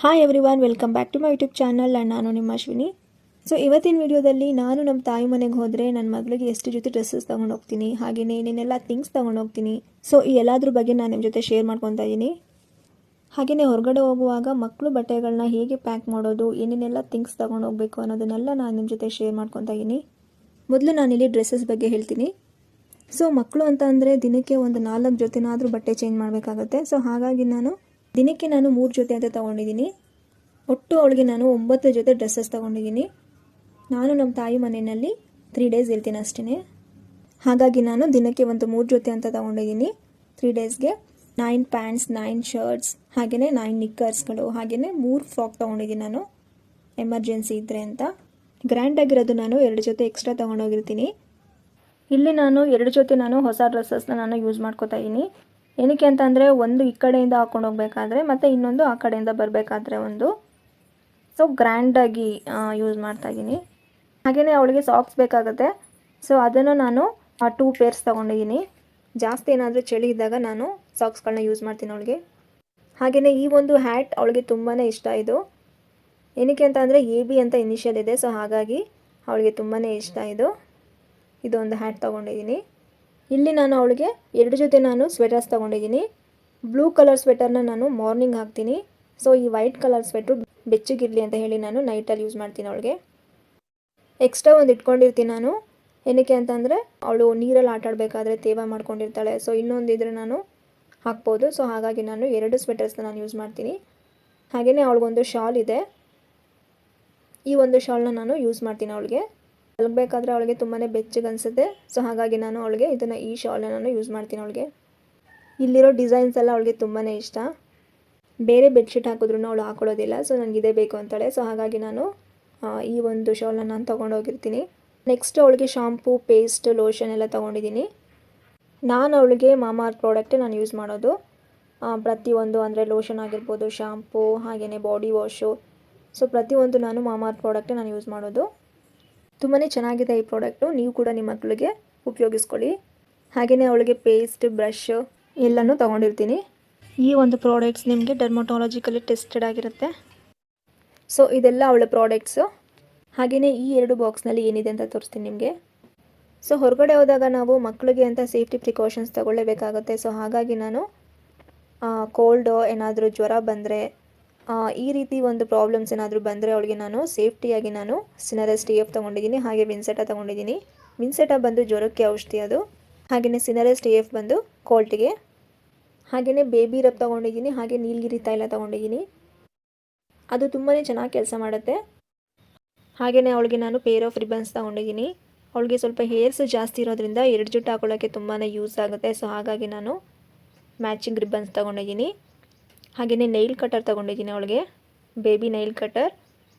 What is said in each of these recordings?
Hi everyone, welcome back to my YouTube channel and ನಾನು ನಿಮ್ಮ Ashwini. So ಇವತ್ತಿನ ವಿಡಿಯೋದಲ್ಲಿ ನಾನು ನಮ್ಮ ತಾಯಿ ಮನೆಗೆ ಹೋದರೆ ನನ್ನ ಮಗಳಿಗೆ ಎಷ್ಟು ಜೊತೆ ಡ್ರೆಸ್ಸಸ್ ತೊಗೊಂಡು ಹೋಗ್ತೀನಿ, ಹಾಗೆಯೇ ಏನೇನೆಲ್ಲ ಥಿಂಗ್ಸ್ ತೊಗೊಂಡು ಹೋಗ್ತೀನಿ. ಸೊ ಈ ಎಲ್ಲದ್ರ ಬಗ್ಗೆ ನಾನು ನಿಮ್ಮ ಜೊತೆ ಶೇರ್ ಮಾಡ್ಕೊತಾ ಇದ್ದೀನಿ. ಹಾಗೆಯೇ ಹೊರಗಡೆ ಹೋಗುವಾಗ ಮಕ್ಕಳು ಬಟ್ಟೆಗಳನ್ನ ಹೇಗೆ ಪ್ಯಾಕ್ ಮಾಡೋದು, ಏನೇನೆಲ್ಲ ಥಿಂಗ್ಸ್ ತೊಗೊಂಡು ಹೋಗಬೇಕು ಅನ್ನೋದನ್ನೆಲ್ಲ ನಾನು ನಿಮ್ಮ ಜೊತೆ ಶೇರ್ ಮಾಡ್ಕೊತಾ ಇದ್ದೀನಿ. ಮೊದಲು ನಾನಿಲ್ಲಿ ಡ್ರೆಸ್ಸಸ್ ಬಗ್ಗೆ ಹೇಳ್ತೀನಿ. ಸೊ ಮಕ್ಕಳು ಅಂತ ಅಂದರೆ ದಿನಕ್ಕೆ ಒಂದು 4 ಜೊತೆನಾದರೂ ಬಟ್ಟೆ ಚೇಂಜ್ ಮಾಡಬೇಕಾಗತ್ತೆ. ಸೊ ಹಾಗಾಗಿ ದಿನಕ್ಕೆ ನಾನು 3 ಜೊತೆ ಅಂತ ತೊಗೊಂಡಿದ್ದೀನಿ. ಒಟ್ಟು ಅವಳಿಗೆ ನಾನು 9 ಜೊತೆ ಡ್ರೆಸ್ಸಸ್ ತೊಗೊಂಡಿದ್ದೀನಿ. ನಾನು ನಮ್ಮ ತಾಯಿ ಮನೆಯಲ್ಲಿ 3 ಡೇಸ್ ಇರ್ತೀನಿ ಅಷ್ಟೇ. ಹಾಗಾಗಿ ನಾನು ದಿನಕ್ಕೆ ಒಂದು 3 ಜೊತೆ ಅಂತ ತೊಗೊಂಡಿದ್ದೀನಿ. 3 ಡೇಸ್ಗೆ 9 ಪ್ಯಾಂಟ್ಸ್, 9 ಶರ್ಟ್ಸ್, ಹಾಗೆಯೇ 9 ನಿಕ್ಕರ್ಸ್ಗಳು, ಹಾಗೆಯೇ 3 ಫ್ರಾಕ್ ತೊಗೊಂಡಿದ್ದೀನಿ ನಾನು, ಎಮರ್ಜೆನ್ಸಿ ಇದ್ದರೆ ಅಂತ. ಗ್ರ್ಯಾಂಡಾಗಿರೋದು ನಾನು 2 ಜೊತೆ ಎಕ್ಸ್ಟ್ರಾ ತೊಗೊಂಡೋಗಿರ್ತೀನಿ. ಇಲ್ಲಿ ನಾನು 2 ಜೊತೆ ಹೊಸ ಡ್ರೆಸ್ಸಸ್ನ ನಾನು ಯೂಸ್ ಮಾಡ್ಕೋತಾ ಇದ್ದೀನಿ. ಏನಕ್ಕೆ ಅಂತ ಅಂದರೆ, ಒಂದು ಈ ಕಡೆಯಿಂದ ಹಾಕೊಂಡು ಹೋಗಬೇಕಾದ್ರೆ ಮತ್ತು ಇನ್ನೊಂದು ಆ ಕಡೆಯಿಂದ ಬರಬೇಕಾದ್ರೆ ಒಂದು. ಸೊ ಗ್ರ್ಯಾಂಡಾಗಿ ಯೂಸ್ ಮಾಡ್ತಾಯಿದ್ದೀನಿ. ಹಾಗೆಯೇ ಅವಳಿಗೆ ಸಾಕ್ಸ್ ಬೇಕಾಗುತ್ತೆ. ಸೊ ಅದನ್ನು ನಾನು 2 ಪೇರ್ಸ್ ತೊಗೊಂಡಿದ್ದೀನಿ. ಜಾಸ್ತಿ ಏನಾದರೂ ಚಳಿ ಇದ್ದಾಗ ನಾನು ಸಾಕ್ಸ್ಗಳನ್ನ ಯೂಸ್ ಮಾಡ್ತೀನಿ ಅವಳಿಗೆ. ಹಾಗೆಯೇ ಈ ಒಂದು ಹ್ಯಾಟ್ ಅವಳಿಗೆ ತುಂಬಾ ಇಷ್ಟ. ಇದು ಏನಕ್ಕೆ ಅಂತ ಅಂದರೆ AB ಅಂತ ಇನಿಷಿಯಲ್ ಇದೆ. ಸೊ ಹಾಗಾಗಿ ಅವಳಿಗೆ ತುಂಬಾ ಇಷ್ಟ ಇದು ಒಂದು ಹ್ಯಾಟ್ ತೊಗೊಂಡಿದ್ದೀನಿ. ಇಲ್ಲಿ ನಾನು ಅವಳಿಗೆ 2 ಜೊತೆ ಸ್ವೆಟರ್ಸ್ ತೊಗೊಂಡಿದ್ದೀನಿ. ಬ್ಲೂ ಕಲರ್ ಸ್ವೆಟರ್ನ ನಾನು ಮಾರ್ನಿಂಗ್ ಹಾಕ್ತೀನಿ. ಸೊ ಈ ವೈಟ್ ಕಲರ್ ಸ್ವೆಟ್ರು ಬೆಚ್ಚಗಿರಲಿ ಅಂತ ಹೇಳಿ ನಾನು ನೈಟಲ್ಲಿ ಯೂಸ್ ಮಾಡ್ತೀನಿ ಅವಳಿಗೆ. ಎಕ್ಸ್ಟ್ರಾ ಒಂದು ಇಟ್ಕೊಂಡಿರ್ತೀನಿ ನಾನು. ಏನಕ್ಕೆ ಅಂತಂದರೆ ಅವಳು ನೀರಲ್ಲಿ ಆಟಾಡಬೇಕಾದ್ರೆ ತೇವ ಮಾಡ್ಕೊಂಡಿರ್ತಾಳೆ. ಸೊ ಇನ್ನೊಂದಿದ್ರೆ ನಾನು ಹಾಕ್ಬೋದು. ಸೊ ಹಾಗಾಗಿ ನಾನು 2 ಸ್ವೆಟರ್ಸ್ನ ನಾನು ಯೂಸ್ ಮಾಡ್ತೀನಿ. ಹಾಗೆಯೇ ಅವಳಿಗೊಂದು ಶಾಲ್ ಇದೆ. ಈ ಒಂದು ಶಾಲ್ನ ನಾನು ಯೂಸ್ ಮಾಡ್ತೀನಿ ಅವಳಿಗೆ. ಮಲಗಬೇಕಾದ್ರೆ ಅವಳಿಗೆ ತುಂಬಾ ಬೆಚ್ಚಗೆ ಅನಿಸುತ್ತೆ. ಸೊ ಹಾಗಾಗಿ ನಾನು ಅವಳಿಗೆ ಈ ಶಾಲ್ನ ನಾನು ಯೂಸ್ ಮಾಡ್ತೀನಿ ಅವಳಿಗೆ. ಇಲ್ಲಿರೋ ಡಿಸೈನ್ಸ್ ಎಲ್ಲ ಅವಳಿಗೆ ತುಂಬಾ ಇಷ್ಟ. ಬೇರೆ ಬೆಡ್ಶೀಟ್ ಹಾಕಿದ್ರೂ ಅವಳು ಹಾಕೊಳ್ಳೋದಿಲ್ಲ. ಸೊ ನನಗೆ ಇದೇ ಬೇಕು ಅಂತಾಳೆ. ಸೊ ಹಾಗಾಗಿ ನಾನು ಈ ಒಂದು ಶಾಲ್ನ ನಾನು ತೊಗೊಂಡೋಗಿರ್ತೀನಿ. ನೆಕ್ಸ್ಟ್ ಅವಳಿಗೆ ಶಾಂಪೂ, ಪೇಸ್ಟ್, ಲೋಷನ್ ಎಲ್ಲ ತೊಗೊಂಡಿದ್ದೀನಿ. ನಾನು ಅವಳಿಗೆ ಮಾಮಾ ಅರ್ತ್ ಪ್ರಾಡಕ್ಟೇ ನಾನು ಯೂಸ್ ಮಾಡೋದು. ಪ್ರತಿಯೊಂದು ಅಂದರೆ ಲೋಷನ್ ಆಗಿರ್ಬೋದು, ಶಾಂಪೂ, ಹಾಗೆಯೇ ಬಾಡಿ ವಾಶು. ಸೊ ಪ್ರತಿಯೊಂದು ನಾನು ಮಾಮಾ ಅರ್ತ್ ಪ್ರಾಡಕ್ಟೇ ನಾನು ಯೂಸ್ ಮಾಡೋದು. ತುಂಬಾ ಚೆನ್ನಾಗಿದೆ ಈ ಪ್ರಾಡಕ್ಟು. ನೀವು ಕೂಡ ನಿಮ್ಮ ಮಕ್ಕಳಿಗೆ ಉಪಯೋಗಿಸ್ಕೊಳ್ಳಿ. ಹಾಗೆಯೇ ಅವಳಿಗೆ ಪೇಸ್ಟ್, ಬ್ರಷ್ ಎಲ್ಲನೂ ತೊಗೊಂಡಿರ್ತೀನಿ. ಈ ಒಂದು ಪ್ರಾಡಕ್ಟ್ಸ್ ನಿಮಗೆ ಡರ್ಮಟಾಲಜಿಕಲಿ ಟೆಸ್ಟೆಡ್ ಆಗಿರುತ್ತೆ. ಸೊ ಇದೆಲ್ಲ ಅವಳ ಪ್ರಾಡಕ್ಟ್ಸು. ಹಾಗೆಯೇ ಈ 2 ಬಾಕ್ಸ್ನಲ್ಲಿ ಏನಿದೆ ಅಂತ ತೋರಿಸ್ತೀನಿ ನಿಮಗೆ. ಸೊ ಹೊರಗಡೆ ಹೋದಾಗ ನಾವು ಮಕ್ಕಳಿಗೆ ಅಂತ ಸೇಫ್ಟಿ ಪ್ರಿಕಾಷನ್ಸ್ ತಗೊಳ್ಳೇಬೇಕಾಗುತ್ತೆ. ಸೊ ಹಾಗಾಗಿ ನಾನು ಕೋಲ್ಡು, ಏನಾದರೂ ಜ್ವರ ಬಂದರೆ, ಈ ರೀತಿ ಒಂದು ಪ್ರಾಬ್ಲಮ್ಸ್ ಏನಾದರೂ ಬಂದರೆ ಅವಳಿಗೆ ನಾನು ಸೇಫ್ಟಿಯಾಗಿ ನಾನು ಸಿನರೆಸ್ಟ್ TF ತೊಗೊಂಡಿದ್ದೀನಿ. ಹಾಗೆ ವಿನ್ಸೆಟಾ ತೊಗೊಂಡಿದ್ದೀನಿ. ವಿನ್ಸೆಟಾ ಬಂದು ಜ್ವರಕ್ಕೆ ಔಷಧಿ ಅದು. ಹಾಗೆಯೇ ಸಿನರೆಸ್ಟ್ TF ಬಂದು ಕೋಲ್ಟಿಗೆ. ಹಾಗೆಯೇ ಬೇಬಿ ರಬ್ ತೊಗೊಂಡಿದ್ದೀನಿ. ಹಾಗೆ ನೀಲಗಿರಿ ತೈಲ ತೊಗೊಂಡಿದ್ದೀನಿ. ಅದು ತುಂಬಾ ಚೆನ್ನಾಗಿ ಕೆಲಸ ಮಾಡುತ್ತೆ. ಹಾಗೆಯೇ ಅವಳಿಗೆ ನಾನು ಪೇರ್ ಆಫ್ ರಿಬನ್ಸ್ ತೊಗೊಂಡಿದ್ದೀನಿ. ಅವಳಿಗೆ ಸ್ವಲ್ಪ ಹೇರ್ಸ್ ಜಾಸ್ತಿ ಇರೋದ್ರಿಂದ 2 ಜುಟ್ಟು ಹಾಕೊಳ್ಳೋಕ್ಕೆ ತುಂಬಾ ಯೂಸ್ ಆಗುತ್ತೆ. ಸೊ ಹಾಗಾಗಿ ನಾನು ಮ್ಯಾಚಿಂಗ್ ರಿಬನ್ಸ್ ತೊಗೊಂಡಿದ್ದೀನಿ. ಹಾಗೆಯೇ ನೈಲ್ ಕಟರ್ ತೊಗೊಂಡಿದ್ದೀನಿ ಅವಳಿಗೆ, ಬೇಬಿ ನೈಲ್ ಕಟರ್.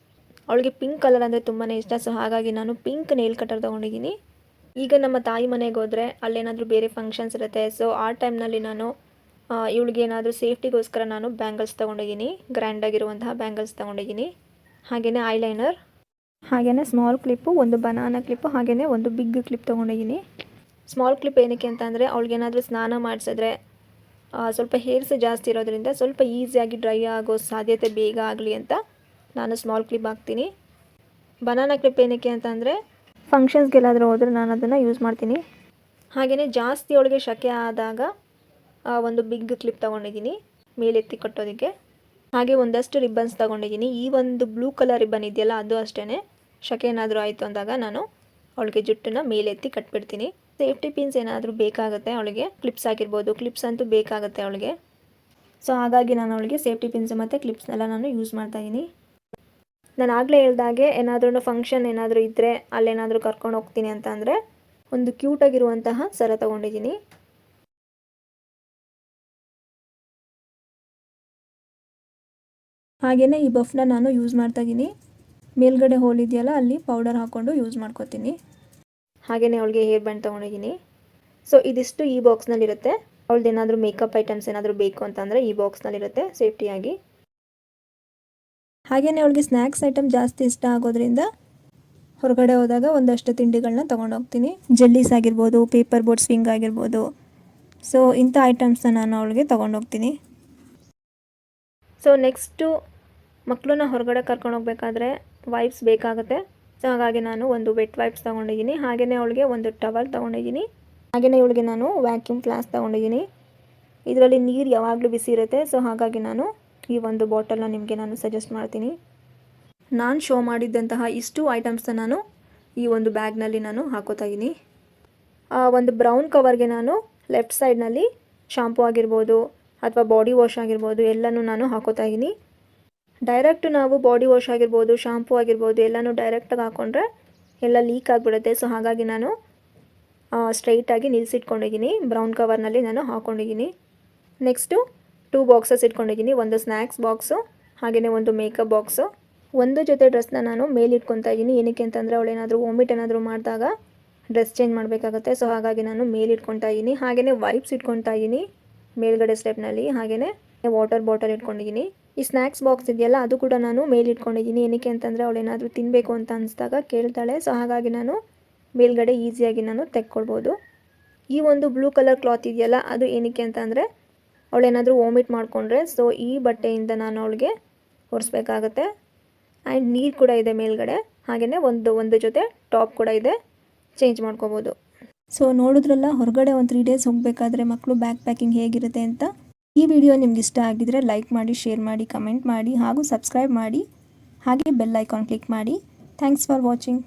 ಅವಳಿಗೆ ಪಿಂಕ್ ಕಲರ್ ಅಂದರೆ ತುಂಬಾ ಇಷ್ಟ. ಸೊ ಹಾಗಾಗಿ ನಾನು ಪಿಂಕ್ ನೈಲ್ ಕಟರ್ ತೊಗೊಂಡಿದ್ದೀನಿ. ಈಗ ನಮ್ಮ ತಾಯಿ ಮನೆಗೆ ಹೋದರೆ ಅಲ್ಲೇನಾದರೂ ಬೇರೆ ಫಂಕ್ಷನ್ಸ್ ಇರುತ್ತೆ. ಸೊ ಆ ಟೈಮ್ನಲ್ಲಿ ನಾನು ಇವಳಿಗೆ ಏನಾದರೂ ಸೇಫ್ಟಿಗೋಸ್ಕರ ನಾನು ಬ್ಯಾಂಗಲ್ಸ್ ತೊಗೊಂಡಿದ್ದೀನಿ. ಗ್ರ್ಯಾಂಡಾಗಿರುವಂತಹ ಬ್ಯಾಂಗಲ್ಸ್ ತೊಗೊಂಡಿದ್ದೀನಿ. ಹಾಗೆಯೇ ಐಲೈನರ್, ಹಾಗೆಯೇ ಸ್ಮಾಲ್ ಕ್ಲಿಪ್ಪು, ಒಂದು ಬನಾನಾ ಕ್ಲಿಪ್ಪು, ಹಾಗೆಯೇ ಒಂದು ಬಿಗ್ ಕ್ಲಿಪ್ ತೊಗೊಂಡಿದ್ದೀನಿ. ಸ್ಮಾಲ್ ಕ್ಲಿಪ್ ಏನಕ್ಕೆ ಅಂತ ಅಂದರೆ ಅವಳಿಗೇನಾದರೂ ಸ್ನಾನ ಮಾಡಿಸಿದ್ರೆ ಸ್ವಲ್ಪ ಹೇರ್ಸ್ ಜಾಸ್ತಿ ಇರೋದ್ರಿಂದ ಸ್ವಲ್ಪ ಈಸಿಯಾಗಿ ಡ್ರೈ ಆಗೋ ಸಾಧ್ಯತೆ ಬೇಗ ಆಗಲಿ ಅಂತ ನಾನು ಸ್ಮಾಲ್ ಕ್ಲಿಪ್ ಹಾಕ್ತೀನಿ. ಬನಾನಾ ಕ್ಲಿಪ್ ಏನಕ್ಕೆ ಅಂತಂದರೆ ಫಂಕ್ಷನ್ಸ್ಗೆಲ್ಲಾದರೂ ಹೋದರೆ ನಾನು ಅದನ್ನು ಯೂಸ್ ಮಾಡ್ತೀನಿ. ಹಾಗೆಯೇ ಜಾಸ್ತಿ ಅವಳಿಗೆ ಶಕೆ ಆದಾಗ ಒಂದು ಬಿಗ್ ಕ್ಲಿಪ್ ತೊಗೊಂಡಿದ್ದೀನಿ ಮೇಲೆತ್ತಿ ಕಟ್ಟೋದಕ್ಕೆ. ಹಾಗೆ ಒಂದಷ್ಟು ರಿಬ್ಬನ್ಸ್ ತೊಗೊಂಡಿದ್ದೀನಿ. ಈ ಒಂದು ಬ್ಲೂ ಕಲರ್ ರಿಬ್ಬನ್ ಇದೆಯಲ್ಲ, ಅದು ಅಷ್ಟೇ. ಶಕೆ ಏನಾದರೂ ಆಯಿತು ಅಂದಾಗ ನಾನು ಅವಳಿಗೆ ಜುಟ್ಟನ್ನು ಮೇಲೆತ್ತಿ ಕಟ್ಬಿಡ್ತೀನಿ. ಸೇಫ್ಟಿ ಪಿನ್ಸ್ ಏನಾದರೂ ಬೇಕಾಗುತ್ತೆ ಅವಳಿಗೆ, ಕ್ಲಿಪ್ಸ್ ಆಗಿರ್ಬೋದು. ಕ್ಲಿಪ್ಸ್ ಅಂತೂ ಬೇಕಾಗುತ್ತೆ ಅವಳಿಗೆ. ಸೊ ಹಾಗಾಗಿ ನಾನು ಅವಳಿಗೆ ಸೇಫ್ಟಿ ಪಿನ್ಸ್ ಮತ್ತು ಕ್ಲಿಪ್ಸ್ನೆಲ್ಲ ನಾನು ಯೂಸ್ ಮಾಡ್ತಾಯಿದ್ದೀನಿ. ನಾನು ಆಗಲೇ ಹೇಳ್ದಾಗೆ ಏನಾದ್ರೂ ಫಂಕ್ಷನ್ ಏನಾದರೂ ಇದ್ದರೆ ಅಲ್ಲೇನಾದರೂ ಕರ್ಕೊಂಡು ಹೋಗ್ತೀನಿ ಅಂತ ಅಂದರೆ ಒಂದು ಕ್ಯೂಟಾಗಿರುವಂತಹ ಸರ ತೊಗೊಂಡಿದ್ದೀನಿ. ಹಾಗೆಯೇ ಈ ಬಫ್ನ ನಾನು ಯೂಸ್ ಮಾಡ್ತಾಯಿದ್ದೀನಿ. ಮೇಲ್ಗಡೆ ಹೋಲ್ ಇದೆಯಲ್ಲ, ಅಲ್ಲಿ ಪೌಡರ್ ಹಾಕ್ಕೊಂಡು ಯೂಸ್ ಮಾಡ್ಕೊತೀನಿ. ಹಾಗೆಯೇ ಅವಳಿಗೆ ಹೇರ್ ಬ್ಯಾಂಡ್ ತೊಗೊಂಡಿದ್ದೀನಿ. ಸೊ ಇದಿಷ್ಟು ಈ ಬಾಕ್ಸ್ನಲ್ಲಿರುತ್ತೆ. ಅವಳದ್ದು ಏನಾದರೂ ಮೇಕಪ್ ಐಟಮ್ಸ್ ಏನಾದರೂ ಬೇಕು ಅಂತಂದರೆ ಈ ಬಾಕ್ಸ್ನಲ್ಲಿರುತ್ತೆ ಸೇಫ್ಟಿಯಾಗಿ. ಹಾಗೆಯೇ ಅವಳಿಗೆ ಸ್ನ್ಯಾಕ್ಸ್ ಐಟಮ್ ಜಾಸ್ತಿ ಇಷ್ಟ ಆಗೋದ್ರಿಂದ ಹೊರಗಡೆ ಹೋದಾಗ ಒಂದಷ್ಟು ತಿಂಡಿಗಳನ್ನ ತೊಗೊಂಡೋಗ್ತೀನಿ. ಜೆಲ್ಲೀಸ್ ಆಗಿರ್ಬೋದು, ಪೇಪರ್ ಬೋಟ್ ಸ್ವಿಂಗ್ ಆಗಿರ್ಬೋದು. ಸೊ ಇಂಥ ಐಟಮ್ಸ್ನ ನಾನು ಅವಳಿಗೆ ತೊಗೊಂಡೋಗ್ತೀನಿ. ಸೊ ನೆಕ್ಸ್ಟು ಮಕ್ಕಳನ್ನ ಹೊರಗಡೆ ಕರ್ಕೊಂಡು ಹೋಗ್ಬೇಕಾದ್ರೆ ವೈಪ್ಸ್ ಬೇಕಾಗುತ್ತೆ. ಸೊ ಹಾಗಾಗಿ ನಾನು ಒಂದು ವೆಟ್ ವೈಪ್ಸ್ ತೊಗೊಂಡಿದ್ದೀನಿ. ಹಾಗೆಯೇ ಅವಳಿಗೆ ಒಂದು ಟವಲ್ ತೊಗೊಂಡಿದ್ದೀನಿ. ಹಾಗೆಯೇ ಇವಳಿಗೆ ನಾನು ವ್ಯಾಕ್ಯೂಮ್ ಫ್ಲಾಸ್ಕ್ ತೊಗೊಂಡಿದ್ದೀನಿ. ಇದರಲ್ಲಿ ನೀರು ಯಾವಾಗಲೂ ಬಿಸಿ ಇರುತ್ತೆ. ಸೊ ಹಾಗಾಗಿ ನಾನು ಈ ಒಂದು ಬಾಟಲ್ನ ನಿಮಗೆ ನಾನು ಸಜೆಸ್ಟ್ ಮಾಡ್ತೀನಿ. ನಾನು ಶೋ ಮಾಡಿದ್ದಂತಹ ಇಷ್ಟು ಐಟಮ್ಸ್ನ ನಾನು ಈ ಒಂದು ಬ್ಯಾಗ್ನಲ್ಲಿ ನಾನು ಹಾಕೋತಾ ಇದ್ದೀನಿ. ಒಂದು ಬ್ರೌನ್ ಕವರ್ಗೆ ನಾನು ಲೆಫ್ಟ್ ಸೈಡ್ನಲ್ಲಿ ಶಾಂಪೂ ಆಗಿರ್ಬೋದು ಅಥವಾ ಬಾಡಿ ವಾಶ್ ಆಗಿರ್ಬೋದು ಎಲ್ಲನೂ ನಾನು ಹಾಕೋತಾ ಇದ್ದೀನಿ. ಡೈರೆಕ್ಟ್ ನಾವು ಬಾಡಿ ವಾಶ್ ಆಗಿರ್ಬೋದು, ಶಾಂಪೂ ಆಗಿರ್ಬೋದು ಎಲ್ಲನೂ ಡೈರೆಕ್ಟಾಗಿ ಹಾಕ್ಕೊಂಡ್ರೆ ಎಲ್ಲ ಲೀಕ್ ಆಗಿಬಿಡುತ್ತೆ. ಸೊ ಹಾಗಾಗಿ ನಾನು ಸ್ಟ್ರೈಟಾಗಿ ನಿಲ್ಲಿಸಿಟ್ಕೊಂಡಿದ್ದೀನಿ. ಬ್ರೌನ್ ಕವರ್ನಲ್ಲಿ ನಾನು ಹಾಕ್ಕೊಂಡಿದ್ದೀನಿ. ನೆಕ್ಸ್ಟು 2 ಬಾಕ್ಸಸ್ ಇಟ್ಕೊಂಡಿದ್ದೀನಿ. ಒಂದು ಸ್ನ್ಯಾಕ್ಸ್ ಬಾಕ್ಸು ಹಾಗೆಯೇ ಒಂದು ಮೇಕಪ್ ಬಾಕ್ಸು. ಒಂದು ಜೊತೆ ಡ್ರೆಸ್ನ ನಾನು ಮೇಲಿಟ್ಕೊತಾ ಇದ್ದೀನಿ. ಏನಕ್ಕೆ ಅಂತಂದರೆ ಅವಳೇನಾದರೂ ವಾಮಿಟ್ ಏನಾದರೂ ಮಾಡಿದಾಗ ಡ್ರೆಸ್ ಚೇಂಜ್ ಮಾಡಬೇಕಾಗುತ್ತೆ. ಸೊ ಹಾಗಾಗಿ ನಾನು ಮೇಲಿಟ್ಕೊತಾ ಇದ್ದೀನಿ. ಹಾಗೆಯೇ ವೈಪ್ಸ್ ಇಟ್ಕೊತಾ ಇದ್ದೀನಿ ಮೇಲ್ಗಡೆ ಸ್ಟೆಪ್ನಲ್ಲಿ. ಹಾಗೆಯೇ ವಾಟರ್ ಬಾಟಲ್ ಇಟ್ಕೊಂಡಿದ್ದೀನಿ. ಈ ಸ್ನ್ಯಾಕ್ಸ್ ಬಾಕ್ಸ್ ಇದೆಯಲ್ಲ ಅದು ಕೂಡ ನಾನು ಮೇಲಿಟ್ಕೊಂಡಿದ್ದೀನಿ. ಏನಕ್ಕೆ ಅಂತಂದರೆ ಅವಳೇನಾದರೂ ತಿನ್ನಬೇಕು ಅಂತ ಅನಿಸಿದಾಗ ಕೇಳ್ತಾಳೆ. ಸೊ ಹಾಗಾಗಿ ನಾನು ಮೇಲ್ಗಡೆ ಈಸಿಯಾಗಿ ನಾನು ತೆಕ್ಕೊಳ್ಬೋದು. ಈ ಒಂದು ಬ್ಲೂ ಕಲರ್ ಕ್ಲಾತ್ ಇದೆಯಲ್ಲ ಅದು ಏನಕ್ಕೆ ಅಂತಂದರೆ ಅವಳೇನಾದರೂ ವಾಮಿಟ್ ಮಾಡಿಕೊಂಡ್ರೆ ಸೊ ಈ ಬಟ್ಟೆಯಿಂದ ನಾನು ಅವಳಿಗೆ ಒರೆಸ್ಬೇಕಾಗತ್ತೆ. ಆ್ಯಂಡ್ ನೀರು ಕೂಡ ಇದೆ ಮೇಲ್ಗಡೆ. ಹಾಗೆಯೇ ಒಂದು ಜೊತೆ ಟಾಪ್ ಕೂಡ ಇದೆ, ಚೇಂಜ್ ಮಾಡ್ಕೋಬೋದು. ಸೊ ನೋಡಿದ್ರಲ್ಲ, ಹೊರಗಡೆ ಒಂದು 3 ಡೇಸ್ ಹೋಗಬೇಕಾದ್ರೆ ಮಕ್ಕಳು ಬ್ಯಾಗ್ ಪ್ಯಾಕಿಂಗ್ ಹೇಗಿರುತ್ತೆ ಅಂತ. ಈ ವಿಡಿಯೋ ನಿಮ್ಗೆ ಇಷ್ಟ ಆಗಿದ್ರೆ ಲೈಕ್ ಮಾಡಿ, ಶೇರ್ ಮಾಡಿ, ಕಮೆಂಟ್ ಮಾಡಿ ಹಾಗೂ ಸಬ್ಸ್ಕ್ರೈಬ್ ಮಾಡಿ. ಹಾಗೆ ಬೆಲ್ ಐಕಾನ್ ಕ್ಲಿಕ್ ಮಾಡಿ. Thanks for watching.